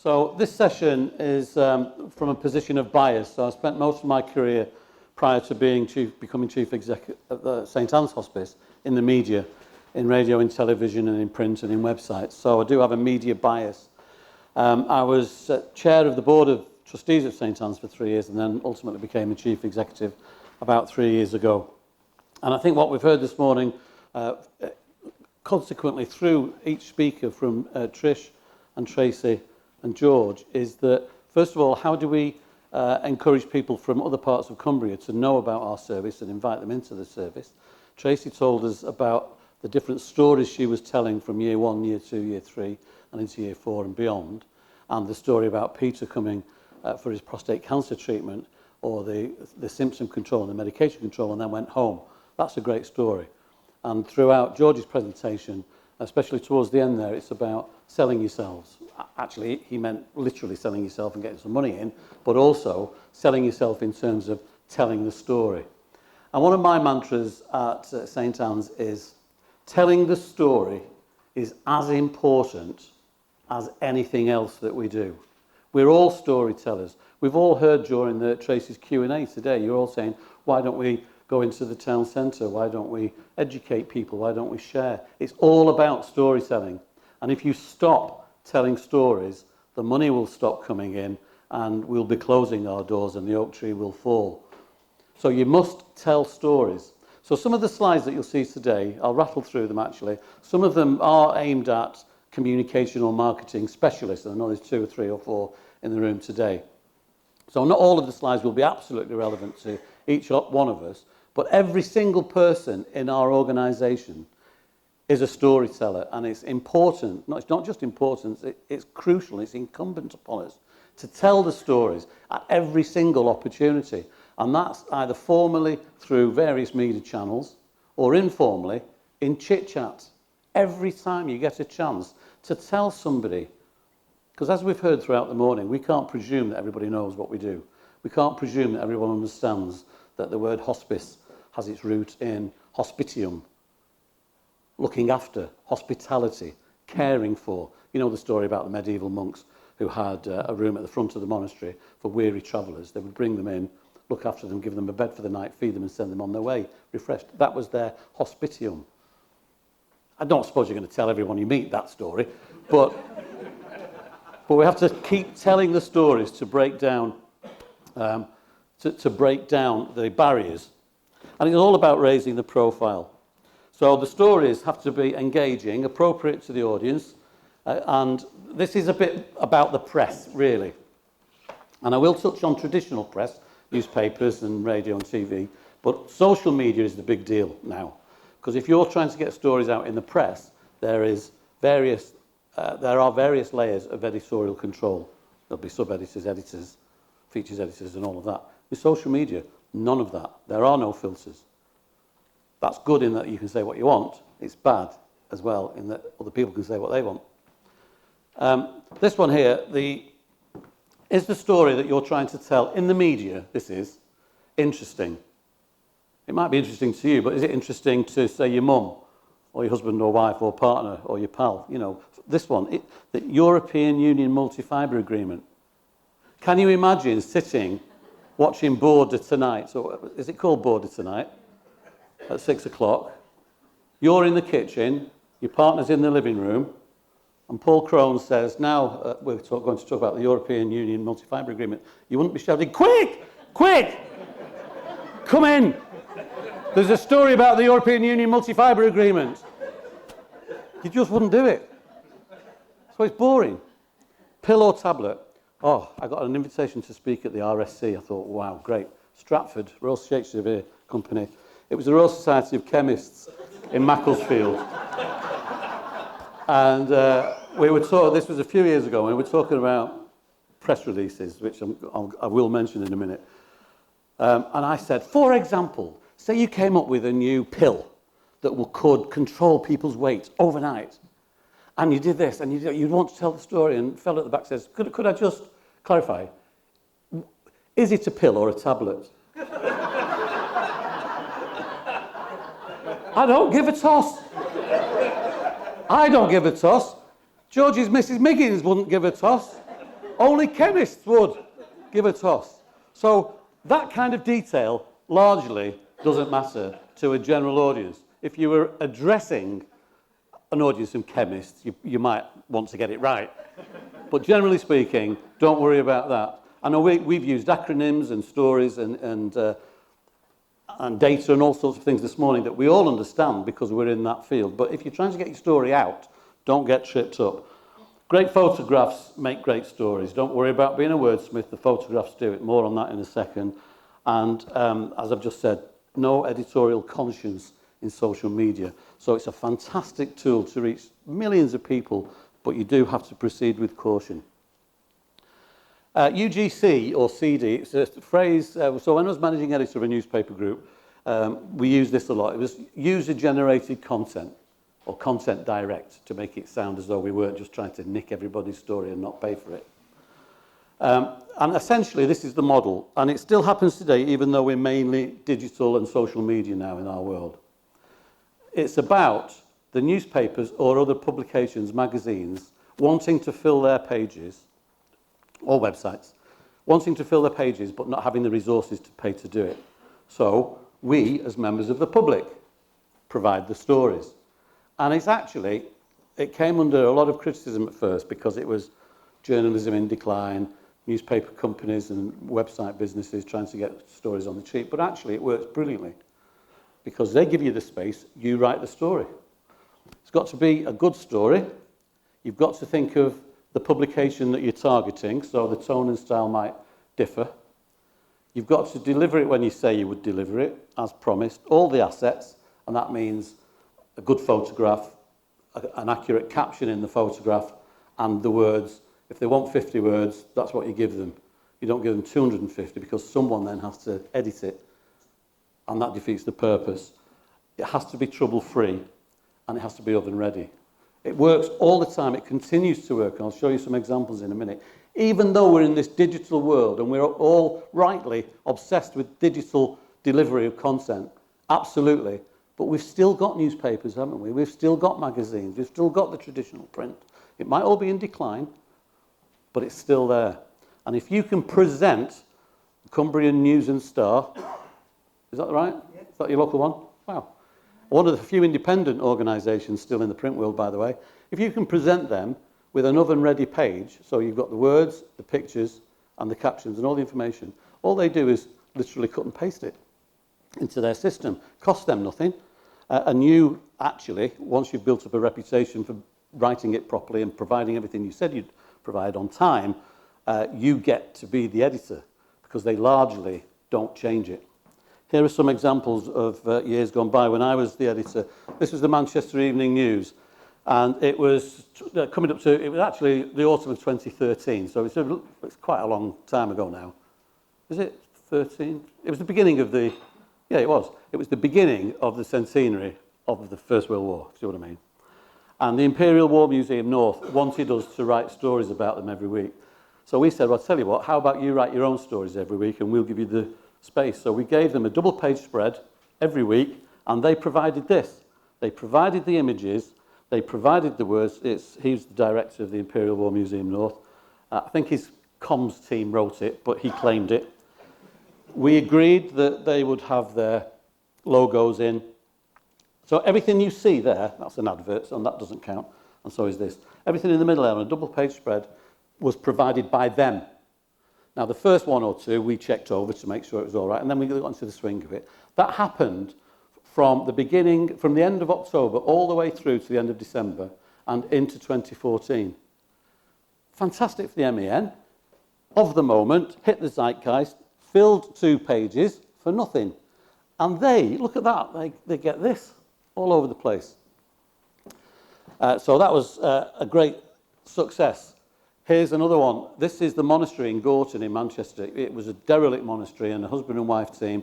So this session is from a position of bias. So I spent most of my career prior to becoming chief executive at the St Anne's Hospice in the media, in radio, in television and in print and in websites. So I do have a media bias. I was chair of the board of trustees at St Anne's for 3 years and then ultimately became the chief executive about 3 years ago. And I think what we've heard this morning, consequently through each speaker from Trish and Tracy and George, is that, first of all, how do we encourage people from other parts of Cumbria to know about our service and invite them into the service? Tracy told us about the different stories she was telling from year 1, year 2, year 3 and into year 4 and beyond, and the story about Peter coming for his prostate cancer treatment, or the symptom control and the medication control, and then went home. That's a great story. And throughout George's presentation, especially towards the end there, it's about selling yourselves. Actually, he meant literally selling yourself and getting some money in, but also selling yourself in terms of telling the story. And one of my mantras at St Anne's is, telling the story is as important as anything else that we do. We're all storytellers. We've all heard during Tracy's Q&A today, you're all saying, why don't we go into the town centre? Why don't we educate people? Why don't we share? It's all about storytelling. And if you stop telling stories, the money will stop coming in and we'll be closing our doors and the oak tree will fall. So you must tell stories. So some of the slides that you'll see today, I'll rattle through them actually. Some of them are aimed at communication or marketing specialists, and I know there's 2 or 3 or 4 in the room today. So not all of the slides will be absolutely relevant to each one of us, but every single person in our organisation is a storyteller, and it's important, it's not just important, it's crucial, it's incumbent upon us to tell the stories at every single opportunity. And that's either formally through various media channels or informally in chit-chat. Every time you get a chance to tell somebody, because as we've heard throughout the morning, we can't presume that everybody knows what we do. We can't presume that everyone understands that the word hospice has its root in hospitium, looking after, hospitality, caring for. You know the story about the medieval monks who had a room at the front of the monastery for weary travellers. They would bring them in, look after them, give them a bed for the night, feed them and send them on their way, refreshed. That was their hospitium. I don't suppose you're going to tell everyone you meet that story, but we have to keep telling the stories to break down to break down the barriers. And it's all about raising the profile. So the stories have to be engaging, appropriate to the audience, and this is a bit about the press, really. And I will touch on traditional press, newspapers and radio and TV, but social media is the big deal now. Because if you're trying to get stories out in the press, there are various layers of editorial control. There'll be sub-editors, editors, features editors and all of that. With social media, none of that. There are no filters. That's good in that you can say what you want. It's bad as well in that other people can say what they want. This one here, is the story that you're trying to tell in the media, this is, interesting? It might be interesting to you, but is it interesting to, say, your mum or your husband or wife or partner or your pal? You know, this one, the European Union Multi-Fibre Agreement. Can you imagine sitting, watching Border Tonight, or is it called Border Tonight, at 6 o'clock? You're in the kitchen, your partner's in the living room, and Paul Crone says, now we're going to talk about the European Union Multi-Fibre Agreement. You wouldn't be shouting, quick, quick, come in. There's a story about the European Union Multi-Fibre Agreement. You just wouldn't do it. So it's boring. Pill or tablet? Oh, I got an invitation to speak at the RSC. I thought, wow, great. Stratford, Royal Shakespeare Company. It was the Royal Society of Chemists in Macclesfield. And we were talking, this was a few years ago, and we were talking about press releases, which I will mention in a minute. And I said, for example, say you came up with a new pill that could control people's weight overnight, and you did this, and you want to tell the story, and the fellow at the back says, could I just clarify, is it a pill or a tablet? I don't give a toss. I don't give a toss. George's Mrs. Miggins wouldn't give a toss. Only chemists would give a toss. So that kind of detail largely doesn't matter to a general audience. If you were addressing an audience of chemists, you might want to get it right. But generally speaking, don't worry about that. I know we've used acronyms and stories and data and all sorts of things this morning that we all understand because we're in that field. But if you're trying to get your story out, don't get tripped up. Great photographs make great stories. Don't worry about being a wordsmith. The photographs do it. More on that in a second. And as I've just said, no editorial conscience in social media. So it's a fantastic tool to reach millions of people, but you do have to proceed with caution. UGC, or CD, it's a phrase, so when I was managing editor of a newspaper group, we used this a lot. It was user-generated content, or content direct, to make it sound as though we weren't just trying to nick everybody's story and not pay for it. And essentially, this is the model, and it still happens today, even though we're mainly digital and social media now in our world. It's about the newspapers or other publications, magazines, wanting to fill their pages, or websites, wanting to fill their pages but not having the resources to pay to do it. So we, as members of the public, provide the stories. And it's actually, it came under a lot of criticism at first because it was journalism in decline, newspaper companies and website businesses trying to get stories on the cheap, but actually it works brilliantly because they give you the space, you write the story. It's got to be a good story. You've got to think of the publication that you're targeting, so the tone and style might differ. You've got to deliver it when you say you would deliver it, as promised, all the assets, and that means a good photograph, an accurate caption in the photograph, and the words. If they want 50 words, that's what you give them. You don't give them 250 because someone then has to edit it, and that defeats the purpose. It has to be trouble-free, and it has to be oven-ready. It works all the time. It continues to work, and I'll show you some examples in a minute. Even though we're in this digital world, and we're all rightly obsessed with digital delivery of content, absolutely, but we've still got newspapers, haven't we? We've still got magazines. We've still got the traditional print. It might all be in decline, but it's still there. And if you can present Cumbrian News and Star, is that right? Yeah. Is that your local one? Wow. One of the few independent organisations still in the print world, by the way. If you can present them with an oven-ready page, so you've got the words, the pictures, and the captions, and all the information, all they do is literally cut and paste it into their system. Costs them nothing. And you actually, once you've built up a reputation for writing it properly and providing everything you said you'd provide on time, you get to be the editor because they largely don't change it. Here are some examples of years gone by when I was the editor. This was the Manchester Evening News, and it was coming up to, it was actually the autumn of 2013, so it's quite a long time ago now. Is it 13? It was the beginning of the, yeah, it was. It was the beginning of the centenary of the First World War, see what I mean? And the Imperial War Museum North wanted us to write stories about them every week. So we said, well, I'll tell you what, how about you write your own stories every week and we'll give you the space. So we gave them a double-page spread every week, and they provided this. They provided the images, they provided the words. He's the director of the Imperial War Museum North. I think his comms team wrote it, but he claimed it. We agreed that they would have their logos in. So everything you see there, that's an advert, so that doesn't count, and so is this. Everything in the middle there on a double-page spread was provided by them. Now, the first one or two we checked over to make sure it was all right, and then we got into the swing of it. That happened from the beginning, from the end of October all the way through to the end of December and into 2014. Fantastic for the MEN. Of the moment, hit the zeitgeist, filled 2 pages for nothing. And they, look at that, they get this all over the place. So that was a great success. Here's another one. This is the monastery in Gorton in Manchester. It was a derelict monastery, and a husband and wife team,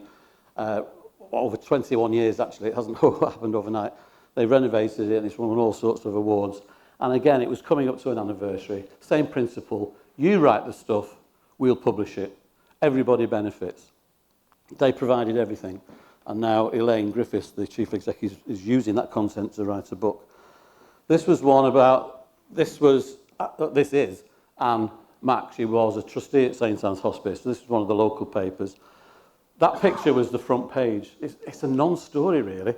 over 21 years actually, it hasn't happened overnight. They renovated it and it's won all sorts of awards. And again, it was coming up to an anniversary. Same principle. You write the stuff, we'll publish it. Everybody benefits. They provided everything. And now Elaine Griffiths, the chief executive, is using that content to write a book. This was one about, this is Anne Mac, she was a trustee at St Anne's Hospice. This is one of the local papers. That picture was the front page. It's a non-story, really.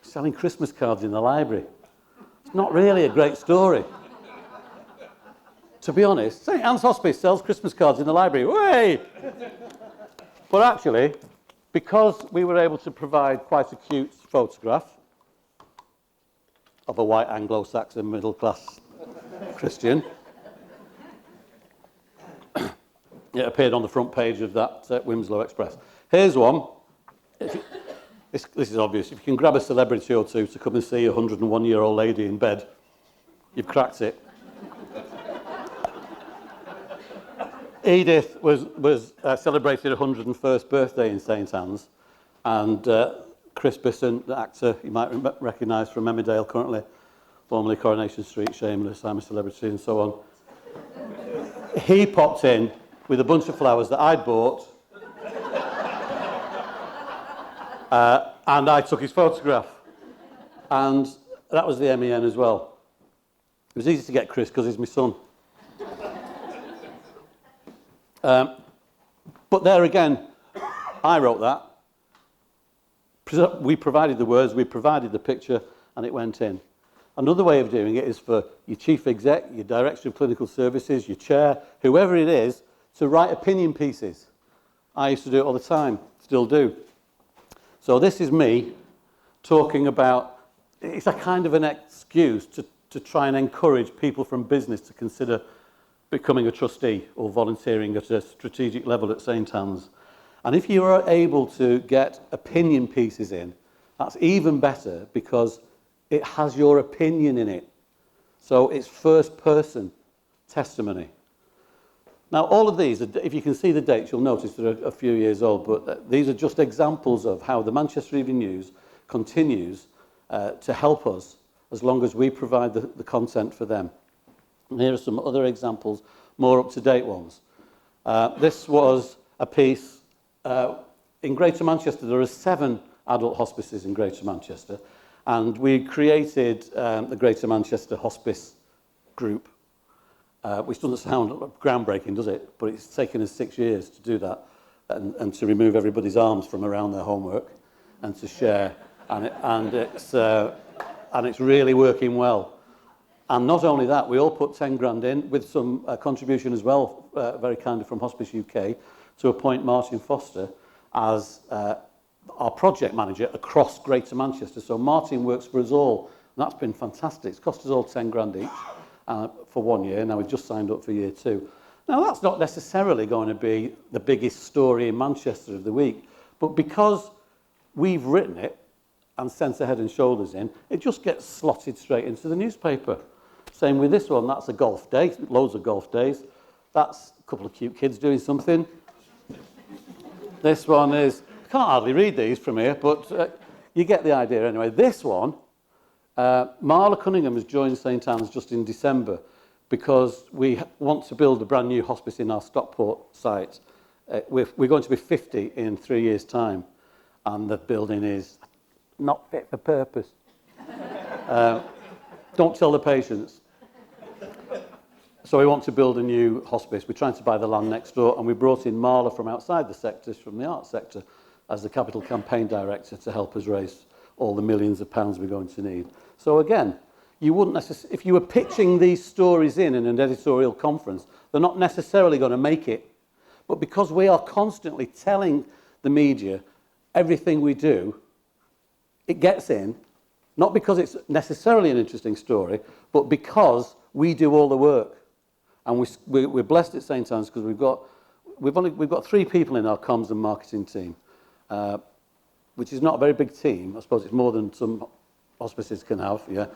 Selling Christmas cards in the library. It's not really a great story. To be honest, St Anne's Hospice sells Christmas cards in the library. Way! But actually, because we were able to provide quite a cute photograph of a white Anglo-Saxon middle-class Christian, it appeared on the front page of that Winslow Express. Here's one. This is obvious. If you can grab a celebrity or two to come and see a 101-year-old lady in bed, you've cracked it. Edith was celebrated her 101st birthday in St Anne's, and Chris Bisson, the actor you might recognise from Emmerdale currently, formerly Coronation Street, Shameless, I'm a Celebrity, and so on. He popped in with a bunch of flowers that I'd bought, and I took his photograph. And that was the MEN as well. It was easy to get Chris because he's my son. But there again, I wrote that. We provided the words, we provided the picture, and it went in. Another way of doing it is for your chief exec, your director of clinical services, your chair, whoever it is, to write opinion pieces. I used to do it all the time, still do. So this is me talking about, it's a kind of an excuse to try and encourage people from business to consider becoming a trustee or volunteering at a strategic level at St Anne's. And if you are able to get opinion pieces in, that's even better because it has your opinion in it. So it's first person testimony. Now, all of these, if you can see the dates, you'll notice they're a few years old, but these are just examples of how the Manchester Evening News continues to help us as long as we provide the content for them. And here are some other examples, more up-to-date ones. This was a piece in Greater Manchester. There are 7 adult hospices in Greater Manchester, and we created the Greater Manchester Hospice Group, which doesn't sound groundbreaking, does it? But it's taken us 6 years to do that and to remove everybody's arms from around their homework and to share. And it's really working well. And not only that, we all put 10 grand in with some contribution as well, very kindly from Hospice UK, to appoint Martin Foster as our project manager across Greater Manchester. So Martin works for us all, and that's been fantastic. It's cost us all 10 grand each for 1 year. Now we've just signed up for year 2. Now that's not necessarily going to be the biggest story in Manchester of the week, but because we've written it and sent a head and shoulders in, it just gets slotted straight into the newspaper. Same with this one, that's a golf day, loads of golf days. That's a couple of cute kids doing something. This one is, I can't hardly read these from here, but you get the idea anyway. This one, Marla Cunningham has joined St Anne's just in December because we want to build a brand new hospice in our Stockport site. We're going to be 50 in 3 years' time, and the building is not fit for purpose. Don't tell the patients. So we want to build a new hospice. We're trying to buy the land next door, and we brought in Marla from outside the sectors, from the arts sector, as the capital campaign director to help us raise all the millions of pounds we're going to need. So again, you wouldn't necessarily, if you were pitching these stories in an editorial conference, they're not necessarily going to make it. But because we are constantly telling the media everything we do, it gets in, not because it's necessarily an interesting story, but because we do all the work. And we're blessed at St Anne's because we've got 3 people in our comms and marketing team, which is not a very big team. I suppose it's more than some hospices can have, yeah.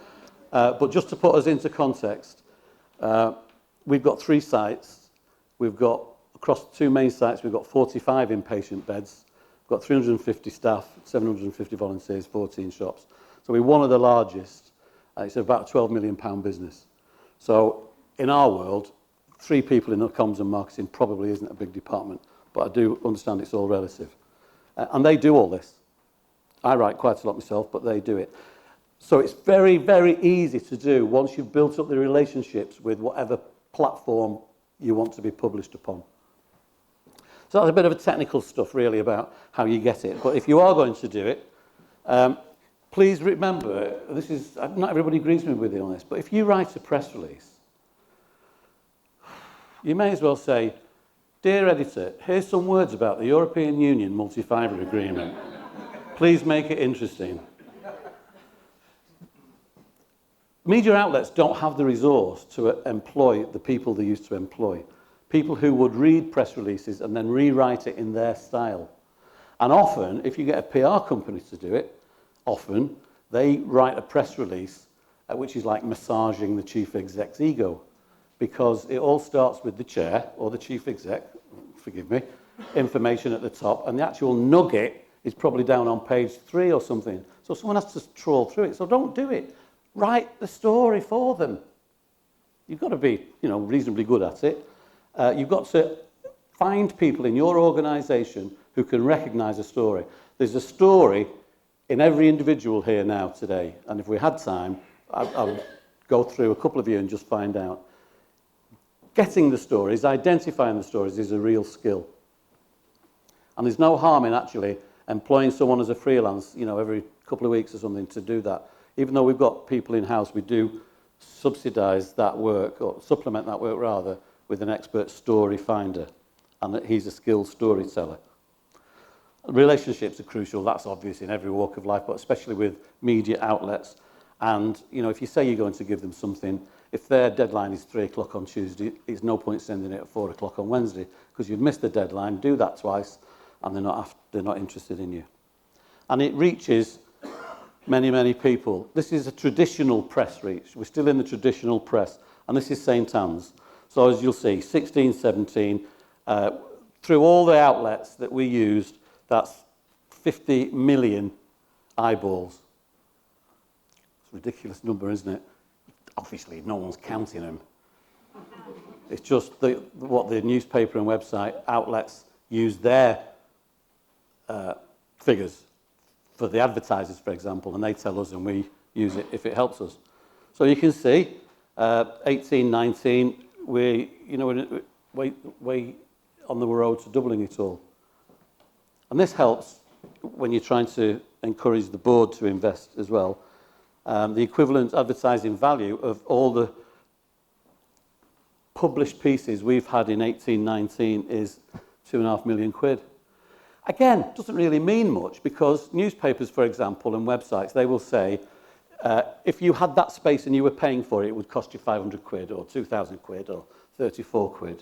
But just to put us into context, we've got 3 sites. We've got, across 2 main sites, we've got 45 inpatient beds. We've got 350 staff, 750 volunteers, 14 shops. So we're one of the largest. It's about a £12 million business. So in our world, 3 people in the comms and marketing probably isn't a big department, but I do understand it's all relative. And they do all this. I write quite a lot myself, but they do it. So it's very, very easy to do once you've built up the relationships with whatever platform you want to be published upon. So that's a bit of a technical stuff really about how you get it. But if you are going to do it, please remember, this is, not everybody agrees with me on this, but if you write a press release, you may as well say, "Dear editor, here's some words about the European Union multi-fibre agreement. Please make it interesting." Media outlets don't have the resource to employ the people they used to employ. People who would read press releases and then rewrite it in their style. And often, if you get a PR company to do it, often they write a press release which is like massaging the chief exec's ego, because it all starts with the chair or the chief exec, forgive me, information at the top, and the actual nugget is probably down on page 3 or something. So someone has to trawl through it. So don't do it. Write the story for them. You've got to be, reasonably good at it. You've got to find people in your organisation who can recognise a story. There's a story in every individual here now today, and if we had time, I'll go through a couple of you and just find out. Getting the stories, identifying the stories is a real skill. And there's no harm in actually employing someone as a freelance, every couple of weeks or something to do that. Even though we've got people in-house, we do subsidise that work, or supplement that work rather, with an expert story finder, and that he's a skilled storyteller. Relationships are crucial, that's obvious in every walk of life, but especially with media outlets. And, if you say you're going to give them something, if their deadline is 3 o'clock on Tuesday, there's no point sending it at 4 o'clock on Wednesday, because you've missed the deadline. Do that twice, and they're not interested in you. And it reaches many, many people. This is a traditional press reach. We're still in the traditional press, and this is St Anne's. So as you'll see, 16, 17, through all the outlets that we used, that's 50 million eyeballs. It's a ridiculous number, isn't it? Obviously, no one's counting them. It's just what the newspaper and website outlets use their figures for the advertisers, for example, and they tell us and we use it if it helps us. So you can see, 18, 19, we're way on the road to doubling it all. And this helps when you're trying to encourage the board to invest as well. The equivalent advertising value of all the published pieces we've had in 18, 19 is £2.5 million. Again, doesn't really mean much, because newspapers, for example, and websites, they will say, if you had that space and you were paying for it, it would cost you £500 or £2,000 or £34.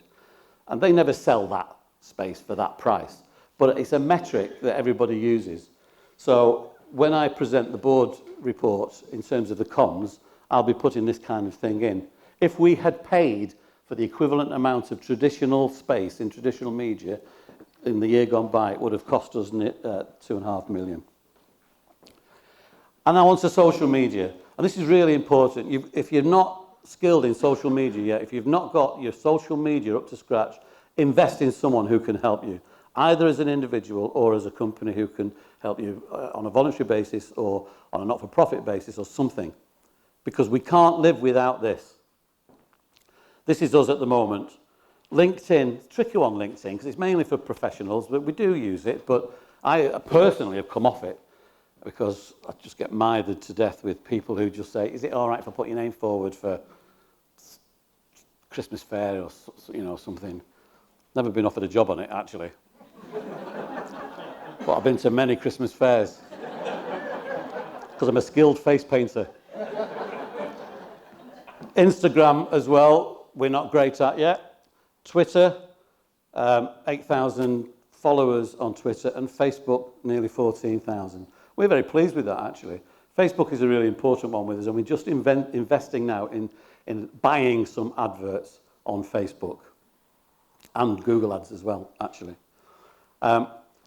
And they never sell that space for that price. But it's a metric that everybody uses. So when I present the board report in terms of the comms, I'll be putting this kind of thing in. If we had paid for the equivalent amount of traditional space in traditional media in the year gone by, it would have cost us £2.5 million. And now on to social media. And this is really important. If you're not skilled in social media yet, if you've not got your social media up to scratch, invest in someone who can help you, either as an individual or as a company who can help you on a voluntary basis or on a not-for-profit basis or something. Because we can't live without this. This is us at the moment. LinkedIn, tricky on LinkedIn, because it's mainly for professionals, but we do use it. But I personally have come off it because I just get mithered to death with people who just say, is it all right if I put your name forward for Christmas fair or something? Never been offered a job on it, actually. But I've been to many Christmas fairs because I'm a skilled face painter. Instagram as well, we're not great at yet. Twitter, 8,000 followers on Twitter, and Facebook, nearly 14,000. We're very pleased with that, actually. Facebook is a really important one with us, and we're just investing now in buying some adverts on Facebook and Google Ads as well, actually.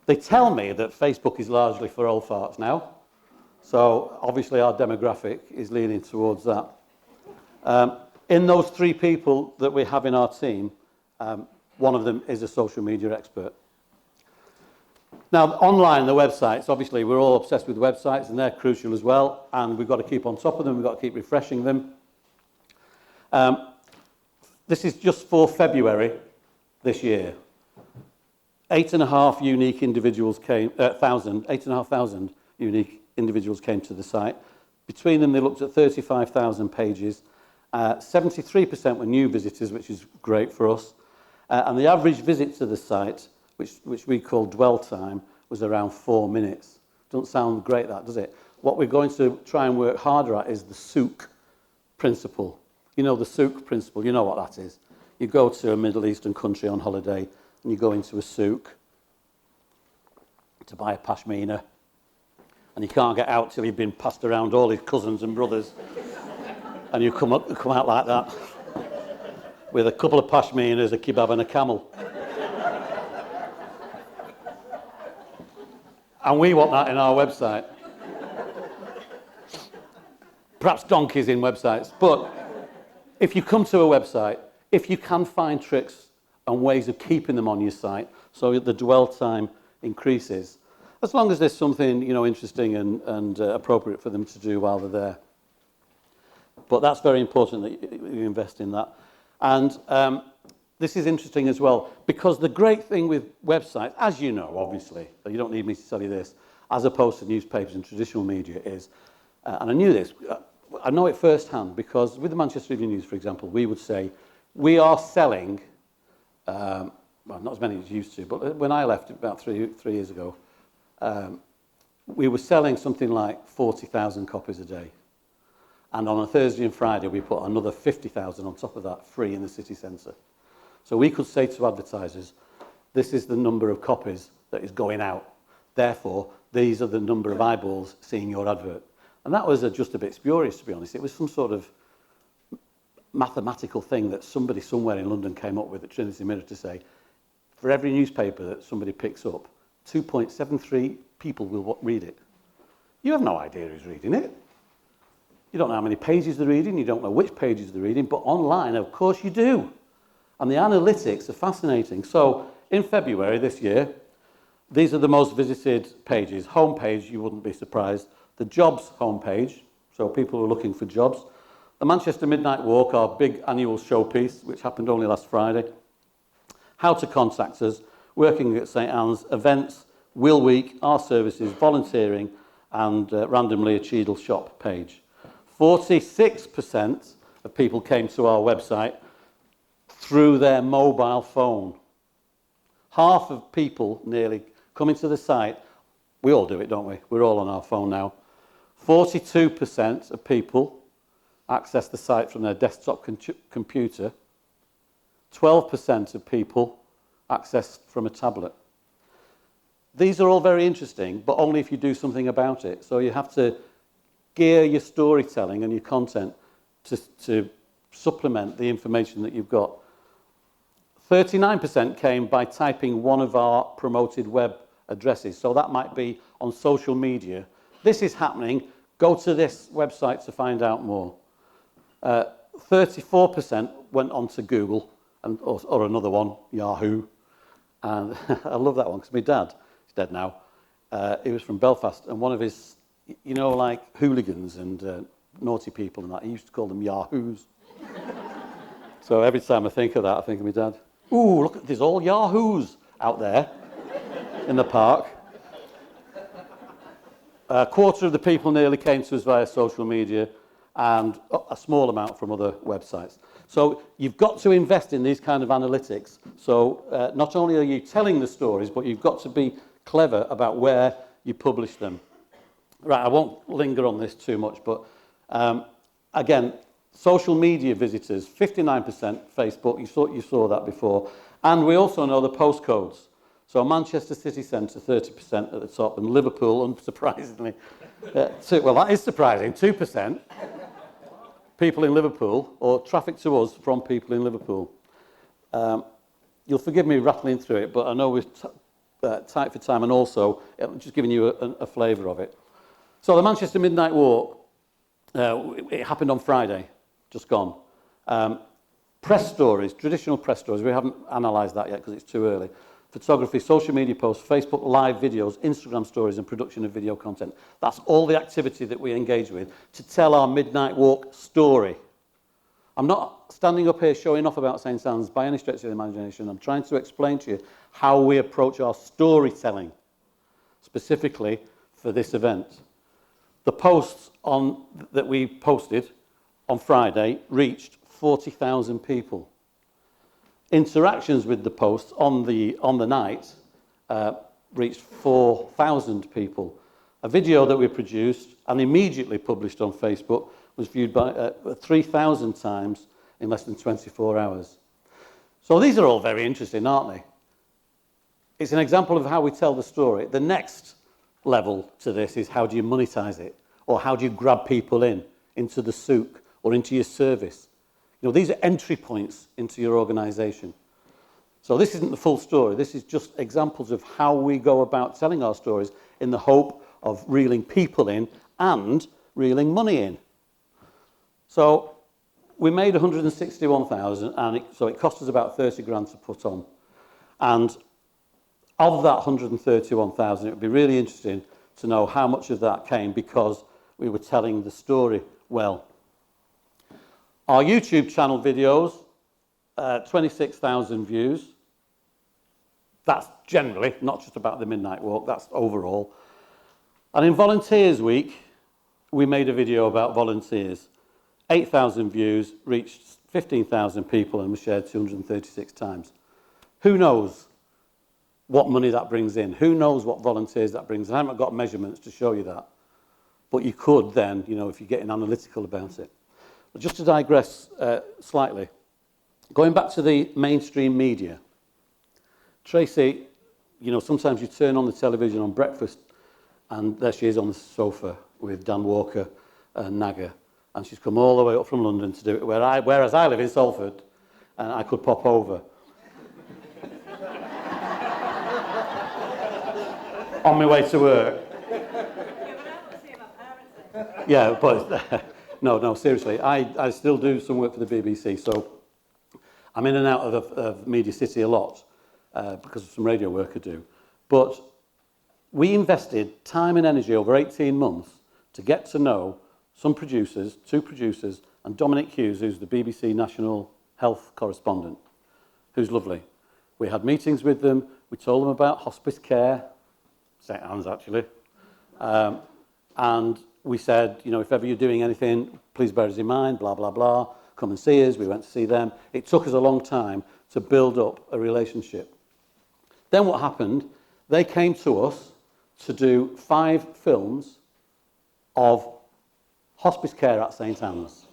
They tell me that Facebook is largely for old farts now, so obviously our demographic is leaning towards that. In those 3 people that we have in our team, one of them is a social media expert. Now, online, the websites, obviously, we're all obsessed with websites, and they're crucial as well, and we've got to keep on top of them, we've got to keep refreshing them. This is just for February this year. 8,500 unique individuals came, 8,500 unique individuals came to the site. Between them, they looked at 35,000 pages. 73% were new visitors, which is great for us. And the average visit to the site, which we call dwell time, was around 4 minutes. Doesn't sound great, that, does it? What we're going to try and work harder at is the souk principle. You know the souk principle, you know what that is. You go to a Middle Eastern country on holiday and you go into a souk to buy a pashmina, and you can't get out till you've been passed around all his cousins and brothers, and you come out like that with a couple of pashminas, a kebab and a camel. And we want that in our website. Perhaps donkeys in websites. But if you come to a website, if you can find tricks and ways of keeping them on your site so the dwell time increases, as long as there's something, you know, interesting and appropriate for them to do while they're there. But that's very important that you invest in that. And this is interesting as well, because the great thing with websites, as you know, obviously, you don't need me to tell you this, as opposed to newspapers and traditional media is, and I knew this, I know it firsthand, because with the Manchester Evening News, for example, we would say, we are selling, well, not as many as used to, but when I left about three years ago, we were selling something like 40,000 copies a day. And on a Thursday and Friday, we put another 50,000 on top of that, free in the city centre. So we could say to advertisers, this is the number of copies that is going out. Therefore, these are the number of eyeballs seeing your advert. And that was just a bit spurious, to be honest. It was some sort of mathematical thing that somebody somewhere in London came up with at Trinity Mirror to say, for every newspaper that somebody picks up, 2.73 people will read it. You have no idea who's reading it. You don't know how many pages they're reading, you don't know which pages they're reading, but online, of course you do. And the analytics are fascinating. So in February this year, these are the most visited pages. Homepage, you wouldn't be surprised. The jobs homepage, so people are looking for jobs. The Manchester Midnight Walk, our big annual showpiece, which happened only last Friday. How to contact us, working at St Anne's, events, Will Week, our services, volunteering, and randomly a Cheadle shop page. 46% of people came to our website through their mobile phone. Half of people nearly coming to the site, we all do it, don't we? We're all on our phone now. 42% of people access the site from their desktop computer. 12% of people access from a tablet. These are all very interesting, but only if you do something about it. So you have to gear your storytelling and your content to supplement the information that you've got. 39% came by typing one of our promoted web addresses. So that might be on social media. This is happening. Go to this website to find out more. 34% went on to Google or another one, Yahoo. And I love that one because my dad, he's dead now, he was from Belfast, and one of his, you know, like hooligans and naughty people and that, he used to call them Yahoos. So every time I think of that, I think of my dad. Ooh, look, there's all Yahoos out there in the park. A quarter of the people nearly came to us via social media, and a small amount from other websites. So you've got to invest in these kind of analytics. So not only are you telling the stories, but you've got to be clever about where you publish them. Right, I won't linger on this too much, but again, social media visitors, 59% Facebook, you saw that before. And we also know the postcodes. So Manchester City Centre, 30% at the top, and Liverpool, unsurprisingly, well, that is surprising, 2%. People in Liverpool, or traffic to us from people in Liverpool. You'll forgive me rattling through it, but I know we're tight for time, and also just giving you a flavour of it. So the Manchester Midnight Walk, it happened on Friday, just gone. Press stories, traditional press stories, we haven't analysed that yet because it's too early. Photography, social media posts, Facebook live videos, Instagram stories, and production of video content. That's all the activity that we engage with to tell our Midnight Walk story. I'm not standing up here showing off about St Anne's by any stretch of the imagination. I'm trying to explain to you how we approach our storytelling, specifically for this event. The posts that we posted on Friday reached 40,000 people. Interactions with the posts on the night reached 4,000 people. A video that we produced and immediately published on Facebook was viewed by 3,000 times in less than 24 hours. So these are all very interesting, aren't they? It's an example of how we tell the story. The next level to this is how do you monetize it? Or how do you grab people into the souk or into your service? You know, these are entry points into your organisation. So this isn't the full story. This is just examples of how we go about telling our stories in the hope of reeling people in and reeling money in. So we made 161,000, and so it cost us about 30 grand to put on. And of that 131,000, it would be really interesting to know how much of that came because we were telling the story well. Our YouTube channel videos, 26,000 views. That's generally, not just about the Midnight Walk, that's overall. And in Volunteers Week, we made a video about volunteers. 8,000 views, reached 15,000 people and was shared 236 times. Who knows what money that brings in? Who knows what volunteers that brings in? I haven't got measurements to show you that. But you could then, you know, if you're getting analytical about it. But just to digress slightly, going back to the mainstream media, Tracy, you know, sometimes you turn on the television on breakfast and there she is on the sofa with Dan Walker and Naga. And she's come all the way up from London to do it, whereas I live in Salford and I could pop over. On my way to work. Yeah, but no, seriously, I still do some work for the BBC, so I'm in and out of Media City a lot because of some radio work I do. But we invested time and energy over 18 months to get to know two producers, and Dominic Hughes, who's the BBC National Health Correspondent, who's lovely. We had meetings with them, we told them about hospice care, St Anne's actually, and we said, you know, if ever you're doing anything, please bear us in mind, blah, blah, blah, come and see us. We went to see them. It took us a long time to build up a relationship. Then what happened, they came to us to do 5 films of hospice care at St Anne's.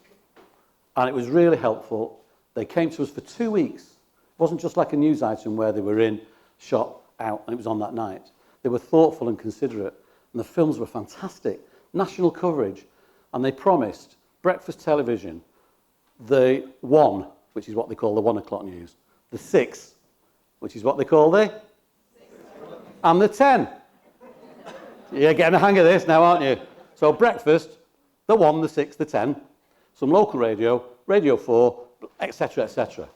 And it was really helpful. They came to us for 2 weeks. It wasn't just like a news item where they were in, shot, out, and it was on that night. They were thoughtful and considerate, and the films were fantastic. National coverage, and they promised breakfast television, the 1, which is what they call the 1 o'clock news, the 6, which is what they call the 6, and the 10. You're getting the hang of this now, aren't you? So breakfast, the 1, the 6, the 10, some local radio, Radio 4, etc., etc.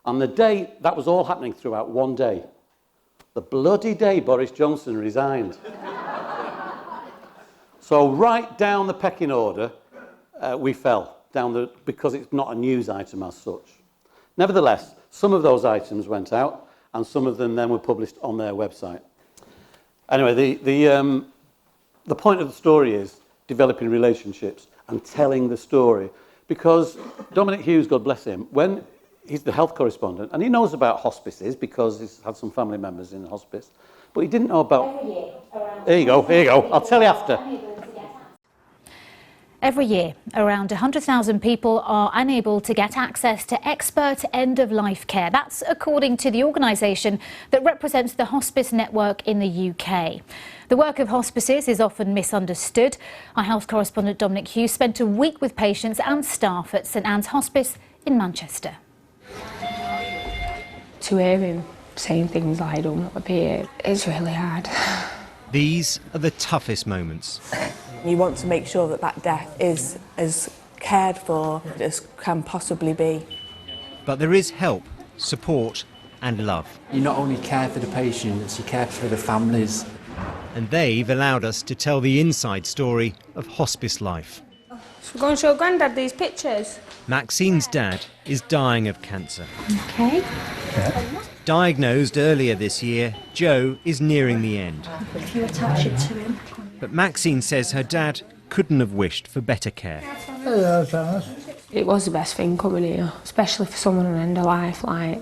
And the day, that was all happening throughout one day. The bloody day Boris Johnson resigned. So right down the pecking order, we fell, because it's not a news item as such. Nevertheless, some of those items went out, and some of them then were published on their website. Anyway, the point of the story is developing relationships and telling the story. Because Dominic Hughes, God bless him, when he's the health correspondent, and he knows about hospices because he's had some family members in hospice, but he didn't know about... Here you go, I'll tell you after. Every year, around 100,000 people are unable to get access to expert end-of-life care. That's according to the organisation that represents the hospice network in the UK. The work of hospices is often misunderstood. Our health correspondent Dominic Hughes spent a week with patients and staff at St Anne's Hospice in Manchester. To hear him saying things like, I don't want to be here, it's really hard. These are the toughest moments. You want to make sure that that death is as cared for as can possibly be. But there is help, support and love. You not only care for the patients, you care for the families. And they've allowed us to tell the inside story of hospice life. So we're going to show Grandad these pictures. Maxine's dad is dying of cancer. Okay. Diagnosed earlier this year, Joe is nearing the end. If you attach it to him. But Maxine says her dad couldn't have wished for better care. Hello, Thomas. It was the best thing coming here, especially for someone on end of life. Like,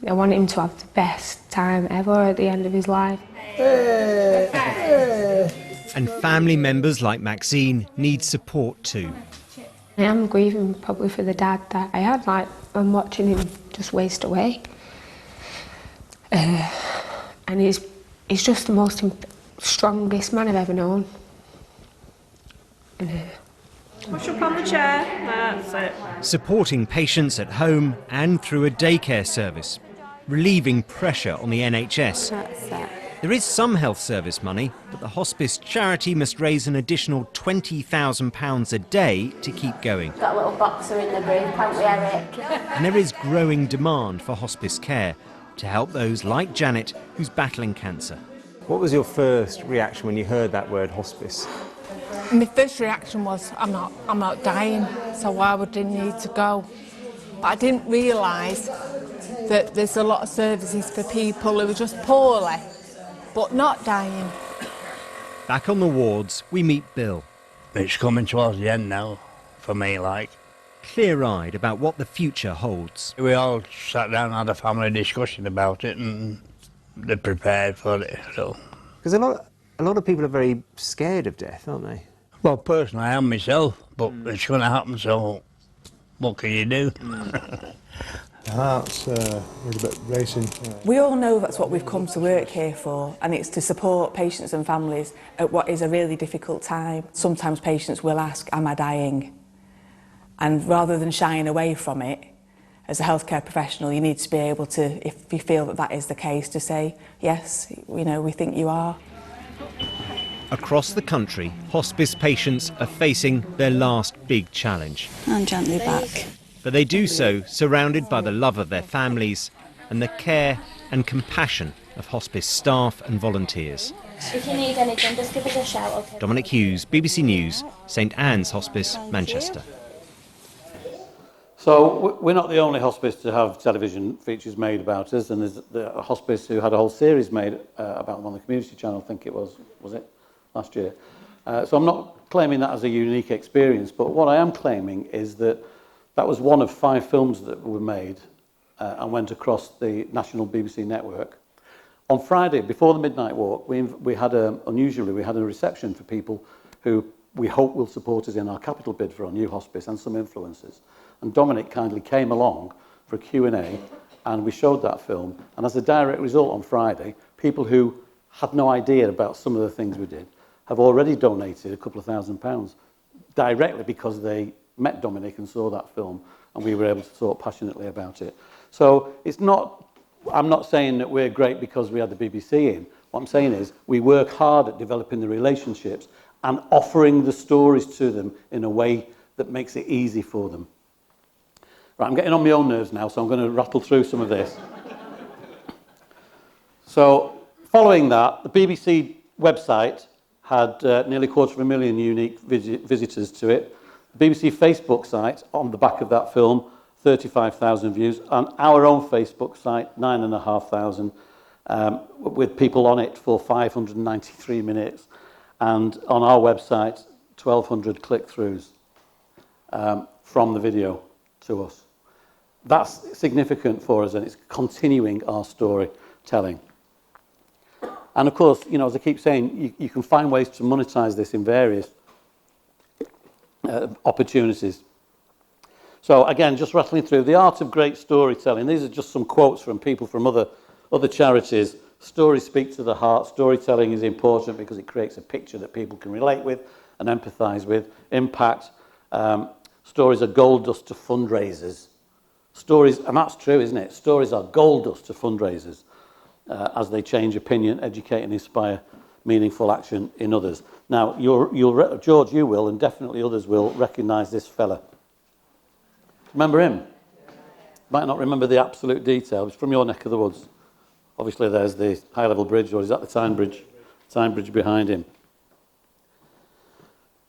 I want him to have the best time ever at the end of his life. And family members like Maxine need support too. I am grieving probably for the dad that I had. Like, I'm watching him just waste away. And he's just the most strongest man I've ever known. Push up on the chair. That's it. Supporting patients at home and through a daycare service. Relieving pressure on the NHS. That's it. There is some health service money, but the hospice charity must raise an additional £20,000 a day to keep going. Got a little boxer in the booth, haven't we, Eric? And there is growing demand for hospice care to help those like Janet who's battling cancer. What was your first reaction when you heard that word hospice? My first reaction was, I'm not dying, so why would I need to go? But I didn't realise that there's a lot of services for people who are just poorly, but not dying. Back on the wards, we meet Bill. It's coming towards the end now, for me, like. Clear-eyed about what the future holds. We all sat down and had a family discussion about it, and they're prepared for it, so. Because a lot of people are very scared of death, aren't they? Well, personally, I am myself, but it's going to happen, so what can you do? The heart's a little bit racing. We all know that's what we've come to work here for, and it's to support patients and families at what is a really difficult time. Sometimes patients will ask, am I dying? And rather than shying away from it, as a healthcare professional, you need to be able to, if you feel that that is the case, to say, yes, we think you are. Across the country, hospice patients are facing their last big challenge. And gently back. But they do so surrounded by the love of their families and the care and compassion of hospice staff and volunteers. If you need anything, just give us a shout, okay? Dominic Hughes, BBC News, St Anne's Hospice, Manchester. So we're not the only hospice to have television features made about us, and there's a hospice who had a whole series made about them on the Community Channel, I think it was it, last year? So I'm not claiming that as a unique experience, but what I am claiming is that was one of 5 films that were made and went across the national BBC network. On Friday, before the Midnight Walk, we had unusually we had a reception for people who we hope will support us in our capital bid for our new hospice and some influencers. And Dominic kindly came along for a Q&A, and we showed that film. And as a direct result on Friday, people who had no idea about some of the things we did have already donated a couple of £1,000 directly because they met Dominic and saw that film, and we were able to talk passionately about it. So it's not, I'm not saying that we're great because we had the BBC in. What I'm saying is we work hard at developing the relationships and offering the stories to them in a way that makes it easy for them. Right, I'm getting on my own nerves now, so I'm going to rattle through some of this. So, following that, the BBC website had nearly 250,000 unique visitors to it. The BBC Facebook site, on the back of that film, 35,000 views, and our own Facebook site, 9,500, with people on it for 593 minutes, and on our website, 1,200 click-throughs from the video to us. That's significant for us, and it's continuing our storytelling. And of course, you know, as I keep saying, you can find ways to monetize this in various opportunities. So again, just rattling through the art of great storytelling. These are just some quotes from people from other charities. Stories speak to the heart. Storytelling is important because it creates a picture that people can relate with and empathize with. Impact. Stories are gold dust to fundraisers. Stories, and that's true, isn't it? Stories are gold dust to fundraisers as they change opinion, educate and inspire meaningful action in others. Now, George, you will, and definitely others will, recognise this fella. Remember him? Might not remember the absolute details. From your neck of the woods. Obviously, there's the high-level bridge, or is that the Tyne Bridge? Tyne Bridge behind him.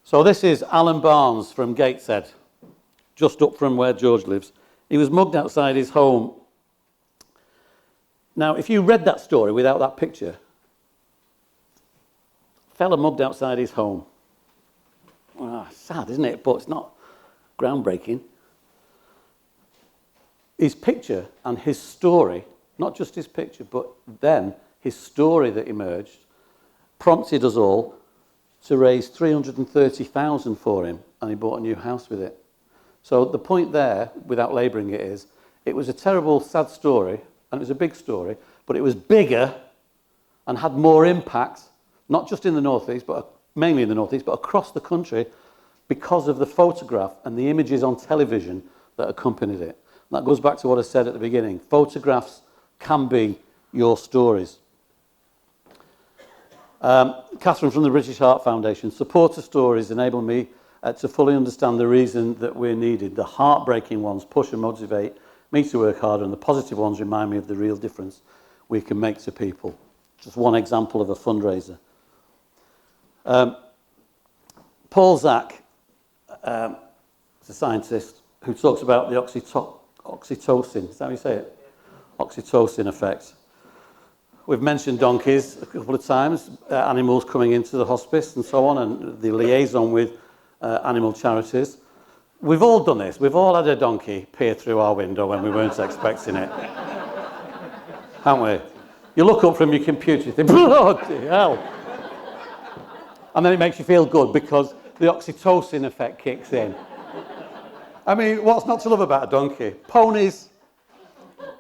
So this is Alan Barnes from Gateshead, just up from where George lives. He was mugged outside his home. Now, if you read that story without that picture, fella mugged outside his home. Well, sad, isn't it? But it's not groundbreaking. His picture and his story, not just his picture, but then his story that emerged, prompted us all to raise 330,000 for him, and he bought a new house with it. So the point there, without labouring it, is it was a terrible, sad story, and it was a big story, but it was bigger and had more impact, not just in the Northeast, but mainly in the Northeast, but across the country, because of the photograph and the images on television that accompanied it. And that goes back to what I said at the beginning. Photographs can be your stories. Catherine from the British Heart Foundation. Supporter stories enable me to fully understand the reason that we're needed. The heartbreaking ones push and motivate me to work harder, and the positive ones remind me of the real difference we can make to people. Just one example of a fundraiser. Paul Zak is a scientist who talks about the oxytocin, is that how you say it? Oxytocin effect. We've mentioned donkeys a couple of times, animals coming into the hospice and so on, and the liaison with animal charities. We've all done this. We've all had a donkey peer through our window when we weren't expecting it. Haven't we? You look up from your computer, you think, bloody hell. And then it makes you feel good because the oxytocin effect kicks in. I mean, what's not to love about a donkey? Ponies,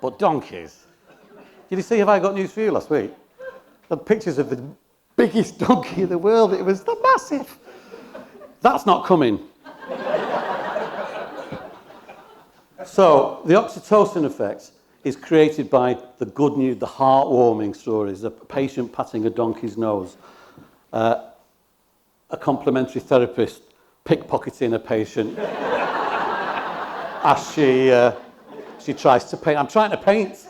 but donkeys. Did you see Have I Got News for You last week? The pictures of the biggest donkey in the world. It was massive. That's not coming. So the oxytocin effect is created by the good news, the heartwarming stories, a patient patting a donkey's nose, a complimentary therapist pickpocketing a patient as she tries to paint. I'm trying to paint.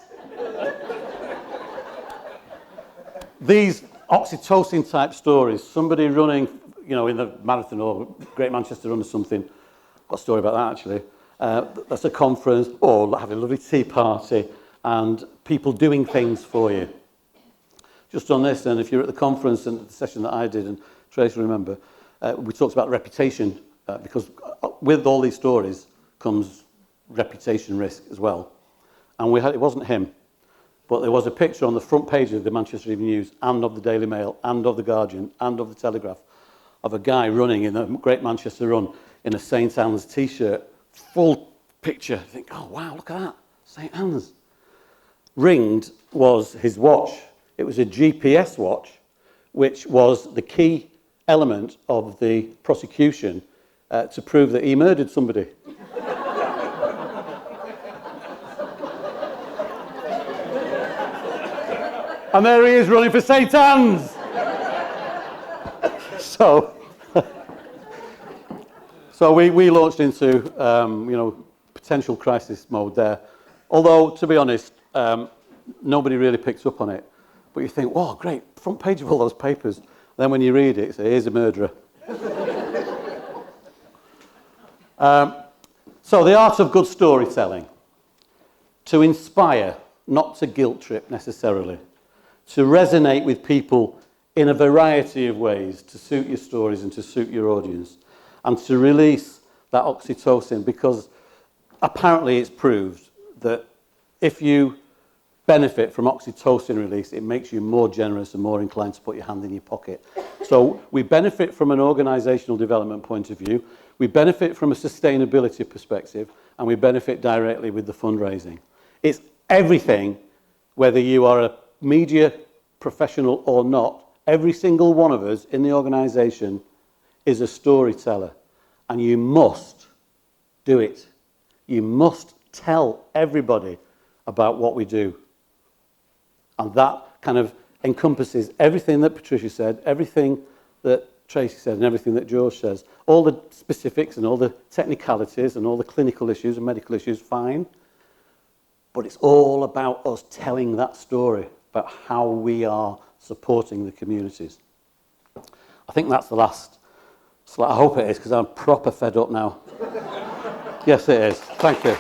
These oxytocin type stories, somebody running, you know, in the marathon or Great Manchester Run or something. I've got a story about that actually. That's a conference, or having a lovely tea party, and people doing things for you. Just on this, and if you're at the conference and the session that I did, and Trace will remember, we talked about reputation, because with all these stories comes reputation risk as well. And it wasn't him, but there was a picture on the front page of the Manchester Evening News and of the Daily Mail and of the Guardian and of the Telegraph of a guy running in a Great Manchester Run in a St Anne's t-shirt. Full picture. I think, oh wow, look at that, St Anne's. Ringed was his watch. It was a GPS watch, which was the key element of the prosecution to prove that he murdered somebody. And there he is running for St Anne's. So we launched into potential crisis mode there. Although, to be honest, nobody really picked up on it. But you think, oh, great, front page of all those papers. Then when you read it, say, here's a murderer. So the art of good storytelling. To inspire, not to guilt trip necessarily. To resonate with people in a variety of ways to suit your stories and to suit your audience. And to release that oxytocin, because apparently it's proved that if you benefit from oxytocin release, it makes you more generous and more inclined to put your hand in your pocket. So we benefit from an organisational development point of view, we benefit from a sustainability perspective, and we benefit directly with the fundraising. It's everything, whether you are a media professional or not, every single one of us in the organisation is a storyteller, and you must do it. You must tell everybody about what we do. And that kind of encompasses everything that Patricia said, everything that Tracy said, and everything that George says. All the specifics and all the technicalities and all the clinical issues and medical issues, fine. But it's all about us telling that story about how we are supporting the communities. I think that's the last I hope it is, because I'm proper fed up now. Yes, it is. Thank you.